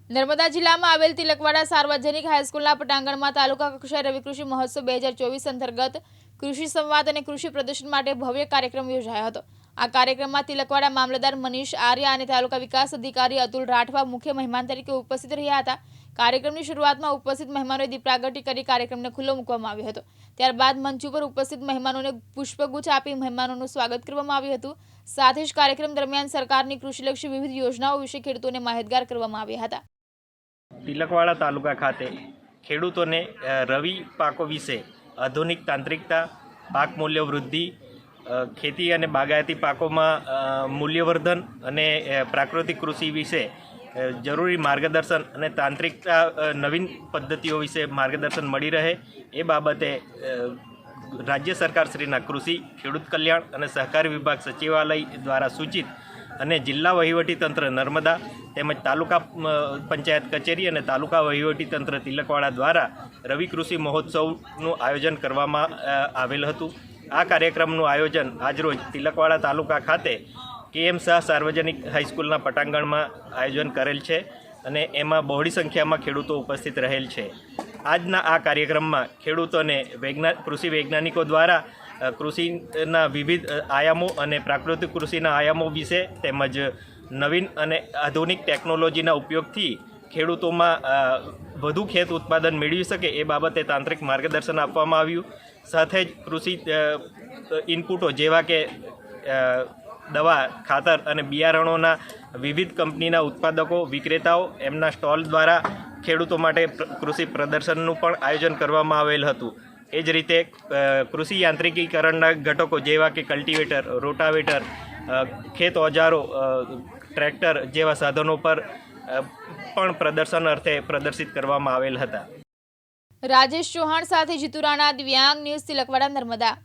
નર્મદા જિલ્લામાં આવેલ તિલકવાડા સાર્વજનિક હાઈસ્કૂલના પટાંગણમાં તાલુકા કક્ષાએ રવિ કૃષિ મહોત્સવ 2024 અંતર્ગત કૃષિ સંવાદ અને કૃષિ પ્રદર્શન માટે ભવ્ય કાર્યક્રમ યોજાયો હતો। આ કાર્યક્રમમાં તિલકવાડા મામલતદાર મનીષ આર્યા અને તાલુકા વિકાસ અધિકારી અતુલ રાઠવા મુખ્ય મહેમાન તરીકે ઉપસ્થિત રહ્યા હતા। કાર્યક્રમની શરૂઆતમાં ઉપસ્થિત મહેમાનોએ દીપ પ્રાગટ્ય કરી કાર્યક્રમને ખુલ્લો મૂકવામાં આવ્યો હતો। ત્યારબાદ મંચ ઉપર ઉપસ્થિત મહેમાનોને પુષ્પગુચ્છ આપી મહેમાનોનું સ્વાગત કરવામાં આવ્યું હતું। સાથે જ કાર્યક્રમ દરમિયાન સરકારની કૃષિલક્ષી વિવિધ યોજનાઓ વિશે ખેડૂતોને માહિતગાર કરવામાં આવ્યા હતા। તિલકવાડા તાલુકા ખાતે ખેડૂતોને રવિ પાકો વિશે આધુનિક તાંત્રિકતા, પાક મૂલ્ય વૃદ્ધિ, ખેતી અને બાગાયતી પાકોમાં મૂલ્યવર્ધન અને પ્રાકૃતિક કૃષિ વિશે જરૂરી માર્ગદર્શન અને તાંત્રિકતા નવીન પદ્ધતિઓ વિશે માર્ગદર્શન મળી રહે એ બાબતે રાજ્ય સરકારશ્રીના કૃષિ, ખેડૂત કલ્યાણ અને સહકારી વિભાગ સચિવાલય દ્વારા સૂચિત અને જિલ્લા વહીવટીતંત્ર નર્મદા તેમજ તાલુકા પંચાયત કચેરી અને તાલુકા વહીવટીતંત્ર તિલકવાડા દ્વારા રવિ કૃષિ મહોત્સવનું આયોજન કરવામાં આવેલ હતું। આ કાર્યક્રમનું આયોજન આજરોજ તિલકવાડા તાલુકા ખાતે KM શાહ સાર્વજનિક હાઈસ્કૂલના પટાંગણમાં આયોજન કરેલ છે અને એમાં બહોળી સંખ્યામાં ખેડૂતો ઉપસ્થિત રહેલ છે। આજના આ કાર્યક્રમમાં ખેડૂતોને કૃષિ વૈજ્ઞાનિકો દ્વારા કૃષિના વિવિધ આયામો અને પ્રાકૃતિક કૃષિના આયામો વિશે તેમજ નવીન અને આધુનિક ટેકનોલોજીના ઉપયોગથી ખેડૂતોમાં વધુ ખેત ઉત્પાદન મેળવી શકે એ બાબતે તાંત્રિક માર્ગદર્શન આપવામાં આવ્યું। સાથે જ કૃષિ ઇનપુટો જેવા કે દવા, ખાતર અને બિયારણોના વિવિધ કંપનીના ઉત્પાદકો, વિક્રેતાઓ એમના સ્ટોલ દ્વારા ખેડૂતો માટે કૃષિ પ્રદર્શનનું પણ આયોજન કરવામાં આવેલ હતું। એ જ રીતે કૃષિ યાંત્રિકીકરણના ઘટકો જેવા કે કલ્ટિવેટર, રોટાવેટર, ખેત ઓજારો, ટ્રેક્ટર જેવા સાધનો પર પણ પ્રદર્શન અર્થે પ્રદર્શિત કરવામાં આવેલ હતા। રાજેશ ચૌહાણ સાથે જીતુ રાણા, દિવ્યાંગ ન્યૂઝ, તિલકવાડા, નર્મદા।